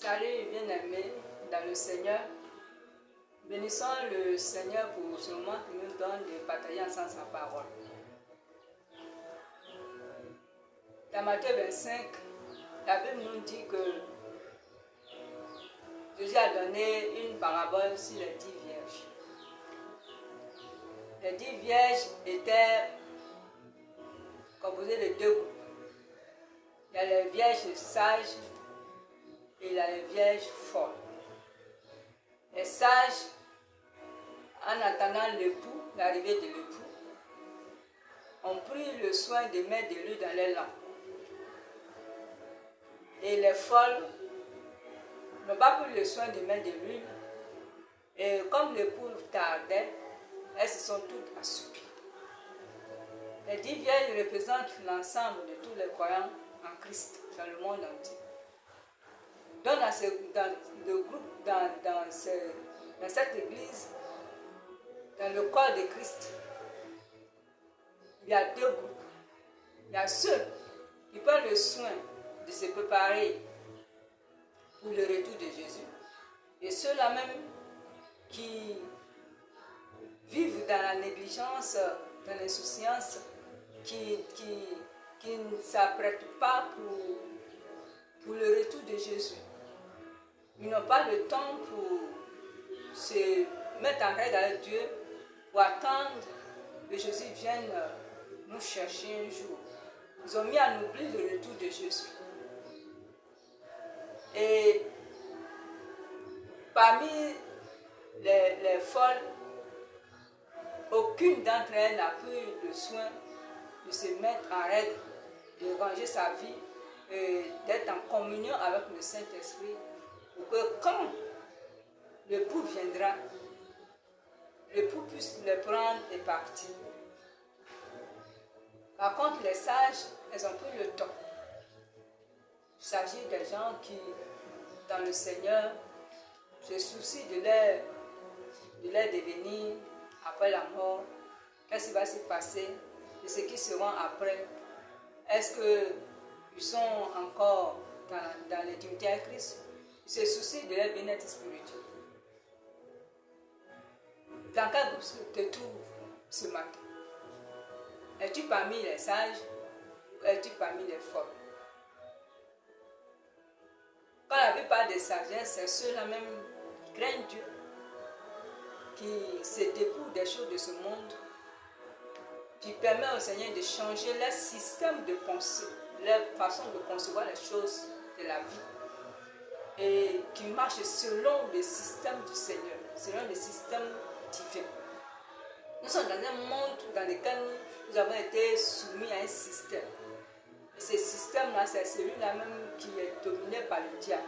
Salut bien-aimés dans le Seigneur. Bénissons le Seigneur pour ce moment qui nous donne de partager ensemble sa parole. Dans Matthieu 25, la Bible nous dit que Jésus a donné une parabole sur les 10 vierges. Les 10 vierges étaient composées de deux groupes. Il y a les vierges sages et il y a les vierges folles. Les sages, en attendant l'époux, l'arrivée de l'époux, ont pris le soin de mettre de l'huile dans les lampes. Et les folles n'ont pas pris le soin de mettre de l'huile. Et comme l'époux tardait, elles se sont toutes assoupies. Les 10 vierges représentent l'ensemble de tous les croyants en Christ dans le monde entier. Donc dans cette église, dans le corps de Christ, il y a deux groupes. Il y a ceux qui prennent le soin de se préparer pour le retour de Jésus. Et ceux-là même qui vivent dans la négligence, dans l'insouciance, qui ne s'apprêtent pas pour le retour de Jésus. Ils n'ont pas le temps pour se mettre en règle avec Dieu, pour attendre que Jésus vienne nous chercher un jour. Ils ont mis en oubli le retour de Jésus. Et parmi les folles, aucune d'entre elles n'a pris le soin de se mettre en règle, de ranger sa vie, d'être en communion avec le Saint-Esprit, pour que quand l'époux viendra, l'époux puisse les prendre et partir. Par contre, les sages, elles ont pris le temps. Il s'agit des gens qui, dans le Seigneur, se soucient de leur devenir après la mort. Qu'est-ce qui va se passer, de ce qui seront après. Est-ce qu'ils sont encore dans l'intimité avec Christ? Ils se soucient de leur bien-être spirituel. Dans quel groupe te trouves ce matin? Es-tu parmi les sages ou es-tu parmi les folles? Quand la Bible parle de sagesse, c'est ceux-là même qui craignent Dieu, qui se découvrent des choses de ce monde, qui permet au Seigneur de changer leur système de pensée, leur façon de concevoir les choses de la vie, et qui marchent selon le système du Seigneur, selon le système divin. Nous sommes dans un monde dans lequel nous avons été soumis à un système. Et ce système-là, c'est celui-là même qui est dominé par le diable.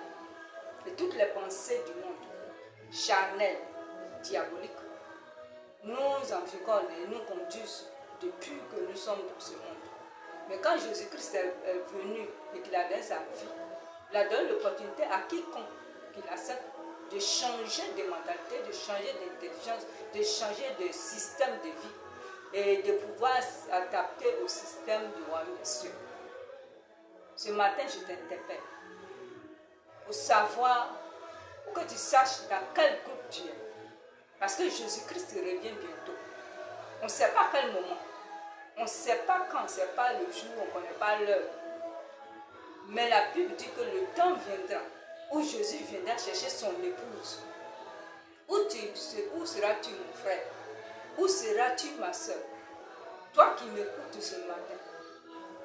Et toutes les pensées du monde, charnelles, diaboliques, nous environne et nous conduisent depuis que nous sommes dans ce monde. Mais quand Jésus-Christ est venu et qu'il a donné sa vie, il a donné l'opportunité à quiconque qu'il accepte de changer de mentalité, de changer d'intelligence, de changer de système de vie et de pouvoir s'adapter au système du royaume des cieux. Ce matin, je t'interpelle pour savoir, pour que tu saches dans quel groupe tu es. Parce que Jésus-Christ revient bientôt. On ne sait pas à quel moment. On ne sait pas quand, on ne sait pas le jour, on ne connaît pas l'heure. Mais la Bible dit que le temps viendra où Jésus viendra chercher son épouse. Où seras-tu, mon frère? Où seras-tu, ma soeur? Toi qui m'écoutes ce matin,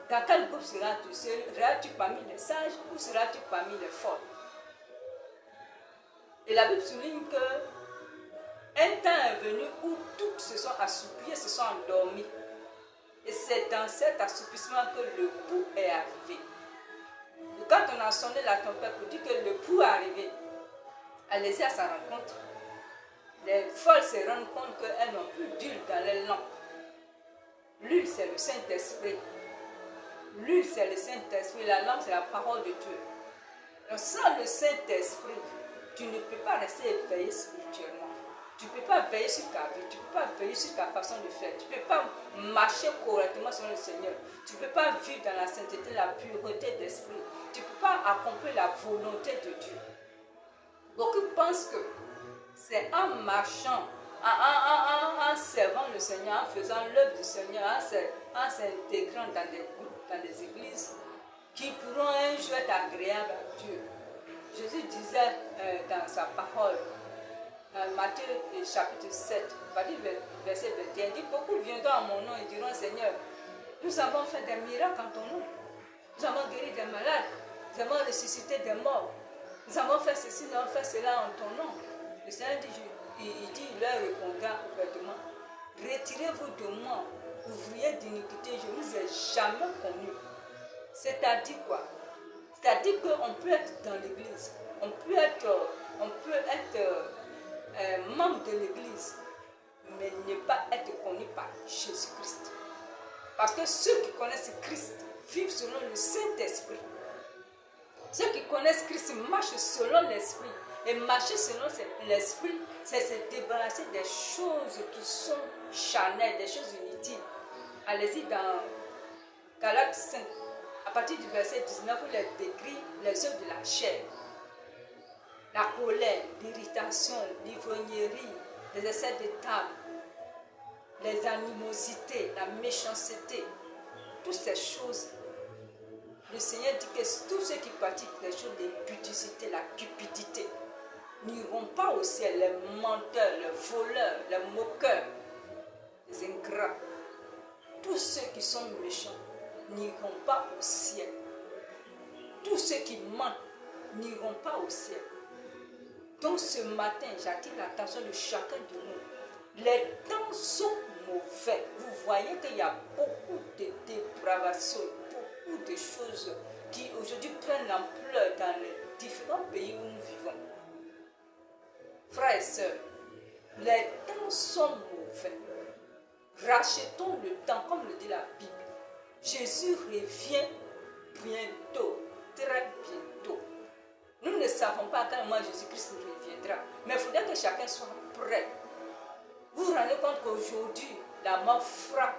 dans quel groupe seras-tu? Seras-tu parmi les sages ou seras-tu parmi les folles? Et la Bible souligne que un temps est venu où toutes se sont assoupies, se sont endormies. Et c'est dans cet assoupissement que le l'époux est arrivé. Et quand on a sonné la trompette pour dire que l'époux est arrivé, allez-y à sa rencontre. Les folles se rendent compte qu'elles n'ont plus d'huile dans les lampes. L'huile, c'est le Saint-Esprit. L'huile, c'est le Saint-Esprit. La lampe, c'est la parole de Dieu. Donc, sans le Saint-Esprit, tu ne peux pas rester éveillé spirituellement. Tu ne peux pas veiller sur ta vie, tu ne peux pas veiller sur ta façon de faire, tu ne peux pas marcher correctement sur le Seigneur, tu ne peux pas vivre dans la sainteté, la pureté d'esprit, tu ne peux pas accomplir la volonté de Dieu. Beaucoup pensent que c'est en marchant, en servant le Seigneur, en faisant l'œuvre du Seigneur, en s'intégrant dans des groupes, dans des églises, qui pourront un jour être agréables à Dieu. Jésus disait dans sa parole, Matthieu chapitre 7, verset 21, il dit, beaucoup viendront en mon nom et diront, Seigneur, nous avons fait des miracles en ton nom. Nous avons guéri des malades. Nous avons ressuscité des morts. Nous avons fait ceci, nous avons fait cela en ton nom. Le Seigneur dit, il leur répondra ouvertement, retirez-vous de moi, ouvriers d'iniquité, je ne vous ai jamais connu. C'est-à-dire quoi? C'est-à-dire qu'on peut être dans l'église, on peut être membre de l'église, mais ne pas être connu par Jésus-Christ. Parce que ceux qui connaissent Christ vivent selon le Saint-Esprit. Ceux qui connaissent Christ marchent selon l'Esprit. Et marcher selon l'Esprit, c'est se débarrasser des choses qui sont charnelles, des choses inutiles. Allez-y dans Galates 5, à partir du verset 19, où il est décrit les œuvres de la chair. La colère, l'irritation, l'ivrognerie, les excès de table, les animosités, la méchanceté, toutes ces choses. Le Seigneur dit que tous ceux qui pratiquent les choses d'impudicité, la cupidité, n'iront pas au ciel. Les menteurs, les voleurs, les moqueurs, les ingrats, tous ceux qui sont méchants n'iront pas au ciel. Tous ceux qui mentent n'iront pas au ciel. Donc ce matin, j'attire l'attention de chacun de nous. Les temps sont mauvais. Vous voyez qu'il y a beaucoup de dépravation, beaucoup de choses qui aujourd'hui prennent l'ampleur dans les différents pays où nous vivons. Frères et sœurs, les temps sont mauvais. Rachetons le temps, comme le dit la Bible. Jésus revient bientôt, très bientôt. Nous ne savons pas à quel moment Jésus-Christ reviendra, mais il faudrait que chacun soit prêt. Vous vous rendez compte qu'aujourd'hui, la mort frappe.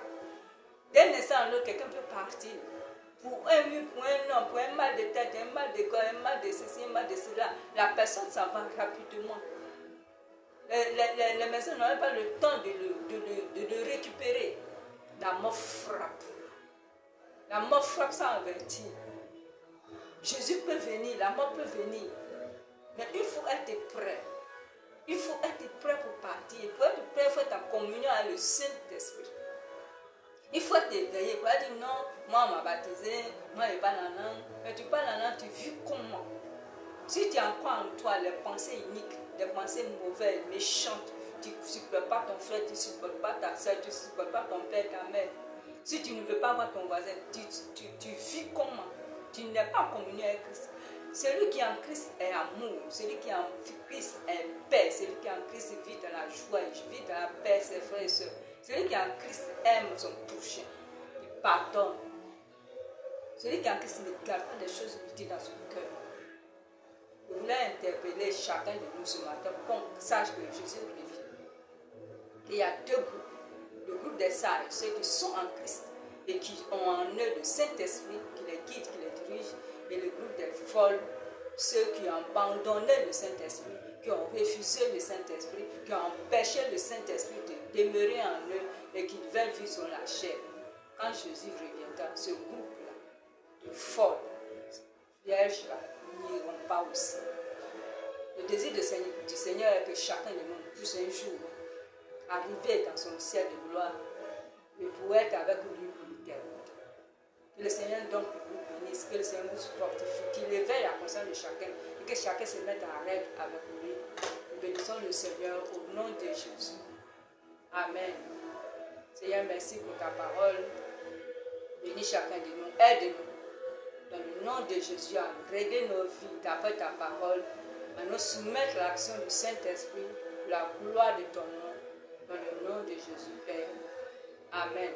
D'un instant à l'autre, quelqu'un peut partir. Pour un mur, pour un homme, pour un mal de tête, un mal de corps, un mal de ceci, un mal de cela, la personne s'en va rapidement. Les maisons n'ont pas le temps de le récupérer. La mort frappe. La mort frappe sans avertir. Jésus peut venir, la mort peut venir. Mais il faut être prêt. Il faut être prêt pour partir. Pour être prêt, il faut être en communion avec le Saint-Esprit. Il faut être éveillé. Il faut dire non, moi on m'a baptisé, moi je parle en langue. Mais tu parles en langue, tu vis comment? Si tu as encore en toi les pensées iniques, les pensées mauvaises, méchantes, tu ne supportes pas ton frère, tu ne supportes pas ta soeur, tu ne supportes pas ton père, ta mère. Si tu ne veux pas voir ton voisin, tu vis comment? Tu n'es pas en communion avec Christ. Celui qui est en Christ est amour. Celui qui est en Christ est paix. Celui qui est en Christ vit dans la joie, vit dans la paix, ses frères et sœurs. Celui qui est en Christ aime son prochain. Il pardonne. Celui qui est en Christ ne garde pas des choses inutiles dans son cœur. Je voulais interpeller chacun de nous ce matin pour qu'on sache que Jésus revient. Il y a deux groupes. Le groupe des sages, ceux qui sont en Christ et qui ont en eux le Saint-Esprit qui les guide, qui les dirige, et le groupe des folles, ceux qui ont abandonné le Saint-Esprit, qui ont refusé le Saint-Esprit, qui ont empêché le Saint-Esprit de demeurer en eux et qui veulent vivre sur la chair. Quand Jésus reviendra, ce groupe-là, de folles, vierges-là, n'iront pas au ciel. Le désir du Seigneur est que chacun de nous puisse un jour arriver dans son ciel de gloire et pour être avec lui pour l'éternité. Que le Seigneur donc vous bénisse, que le Seigneur vous fortifie, qu'il éveille la conscience de chacun et que chacun se mette en règle avec lui. Nous bénissons le Seigneur au nom de Jésus. Amen. Seigneur, merci pour ta parole. Bénis chacun de nous. Aide-nous. Dans le nom de Jésus, à régler nos vies d'après ta parole, à nous soumettre à l'action du Saint-Esprit pour la gloire de ton nom. Dans le nom de Jésus, Père. Amen.